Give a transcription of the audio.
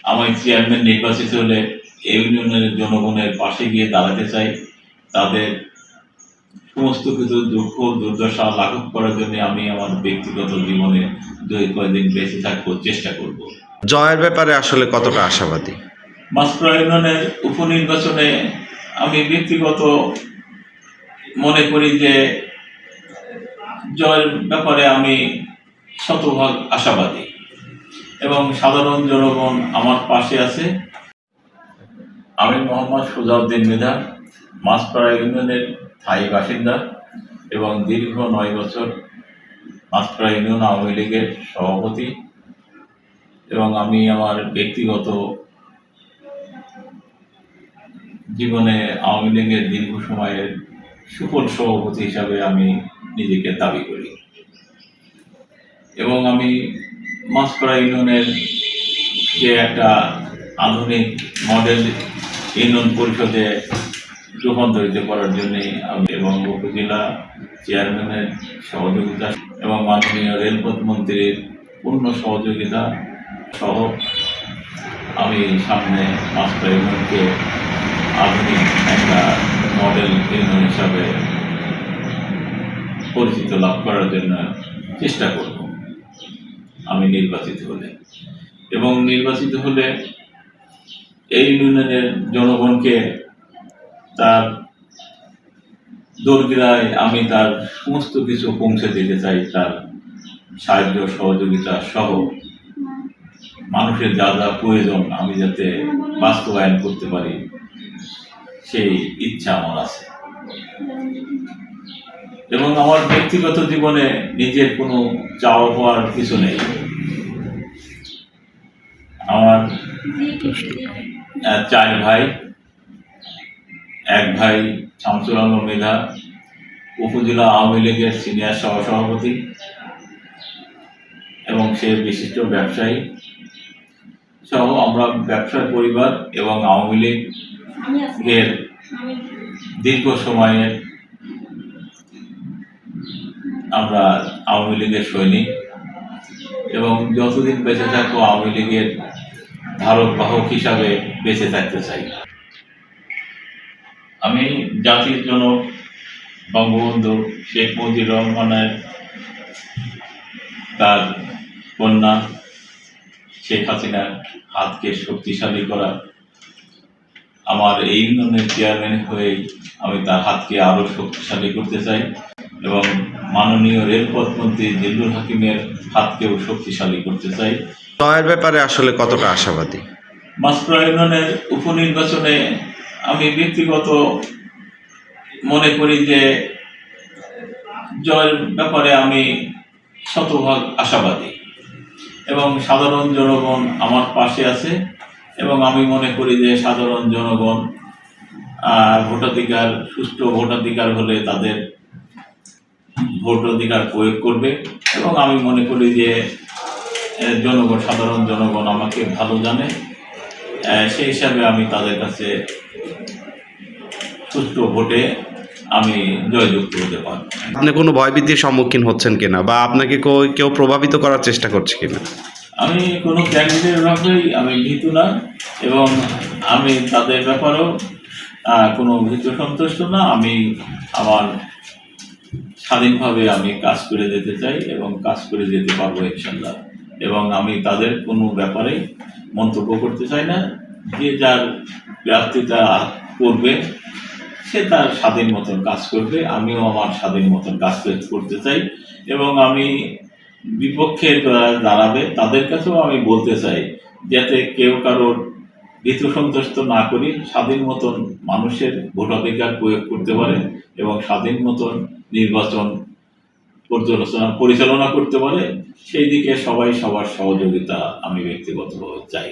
আমি চেয়ারম্যান নির্বাচিত হলে এই ইউনিয়নের জনগণের পাশে গিয়ে দাঁড়াতে চাই। তাদের সমস্ত কিছু দুঃখ দুর্দশা লাঘব করার জন্য আমি আমার ব্যক্তিগত জীবনে কয়েকদিন বেঁচে থাকবো, চেষ্টা করব। জয়ের ব্যাপারে আসলে কতটা আশাবাদী? মাছপাড়া ইউনিয়নের উপনির্বাচনে আমি ব্যক্তিগত মনে করি যে জয়ের ব্যাপারে আমি শতভাগ আশাবাদী এবং সাধারণ জনগণ আমার পাশে আছে। আমি মোহাম্মদ সুজাউদ্দিন মৃধা, মাছপাড়া ইউনিয়নের স্থায়ী বাসিন্দা এবং দীর্ঘ 9 বছর মাছপাড়া ইউনিয়ন আওয়ামী লীগের সভাপতি এবং আমি আমার ব্যক্তিগত জীবনে আওয়ামী লীগের দীর্ঘ সময়ের সুফল সভাপতি হিসাবে আমি নিজেকে দাবি করি এবং আমি মাছপাড়া ইউনিয়নের যে একটা আধুনিক মডেল ইউনিয়ন পরিষদে রূপান্তরিত করার জন্যে আমি এবং উপজেলা চেয়ারম্যানের সহযোগিতা এবং মাননীয় রেলপথ মন্ত্রীর পূর্ণ সহযোগিতা সহ আমি সামনে মাছপাড়া ইউনিয়নকে আধুনিক একটা মডেল ইউনিয়ন হিসাবে পরিচিত লাভ করার জন্য চেষ্টা করব আমি নির্বাচিত হলে। এবং নির্বাচিত হলে এই ইউনিয়নের জনগণকে তার দোরগোড়ায় আমি তার সমস্ত কিছু পৌঁছে দিতে চাই, তার সাহায্য সহযোগিতা সহ মানুষের যা যা প্রয়োজন আমি যাতে বাস্তবায়ন করতে পারি সেই ইচ্ছা আমার আছে। এবং আমার ব্যক্তিগত জীবনে নিজের কোনো চাওয়া পাওয়ার কিছু নেই। আমার 4 ভাই, এক ভাই শামসুল আলম মৃধা উপজেলা আওয়ামী লীগের সিনিয়র সহসভাপতি এবং সে বিশিষ্ট ব্যবসায়ী সহ আমরা ব্যবসার পরিবার এবং আওয়ামী লীগের দীর্ঘ সময়ের আমরা আওয়ামী লীগের সৈনিক এবং যতদিন বেঁচে থাকবো আওয়ামী লীগের ধারক বাহক হিসাবে বেঁচে থাকতে চাই। আমি জাতির জনক বঙ্গবন্ধু শেখ মুজিবুর রহমানের তার কন্যা শেখ হাসিনার হাতকে শক্তিশালী করা, আমার এই ইউনিয়নের চেয়ারম্যান হয়েই আমি তার হাতকে আরও শক্তিশালী করতে চাই এবং মাননীয় রেলপথ মন্ত্রী জিল্লুর হাকিমের হাতকেও শক্তিশালী করতে চাই। জয়ের ব্যাপারে আসলে কতটা আশাবাদী? মাছপাড়া ইউনিয়নের উপনির্বাচনে আমি ব্যক্তিগত মনে করি যে জয়ের ব্যাপারে আমি শতভাগ আশাবাদী এবং সাধারণ জনগণ আমার পাশে আছে এবং আমি মনে করি যে সাধারণ জনগণ ভোটাধিকার, সুষ্ঠু ভোটাধিকার হলে তাদের ভোটাধিকার প্রয়োগ করবে এবং আমি মনে করি যে জনগণ, সাধারণ জনগণ আমাকে ভালো জানে, সেই হিসাবে আমি তাদের কাছে সুষ্ঠু ভোটে আমি জয়যুক্ত হতে পারি। আপনি কোনো ভয়ভীতির সম্মুখীন হচ্ছেন কিনা বা আপনাকে কেউ প্রভাবিত করার চেষ্টা করছে কিনা? আমি কোনো ক্যান্ডিডেটের ব্যাপারেই আমি ভীতু না এবং আমি তাদের ব্যাপারেও কোনো ভীতু সন্তুষ্ট না। আমি আমার স্বাধীনভাবে আমি কাজ করে যেতে চাই এবং কাজ করে যেতে পারবো ইনশাল্লাহ এবং আমি তাদের কোনো ব্যাপারে মন্তব্য করতে চাই না। যে যার প্রার্থিতা করবে সে তার স্বাধীন মতন কাজ করবে, আমিও আমার স্বাধীন মতন কাজ করতে চাই এবং আমি বিপক্ষে দাঁড়াবে তাদের কাছেও আমি বলতে চাই যাতে কেউ কারোর ভীতু সন্তুষ্ট না করি, স্বাধীন মতন মানুষের ভোটাধিকার প্রয়োগ করতে পারে এবং স্বাধীন মতন নির্বাচন পরিচালনা করতে পারে, সেই দিকে সবাই সবার সহযোগিতা আমি ব্যক্তিগতভাবে চাই।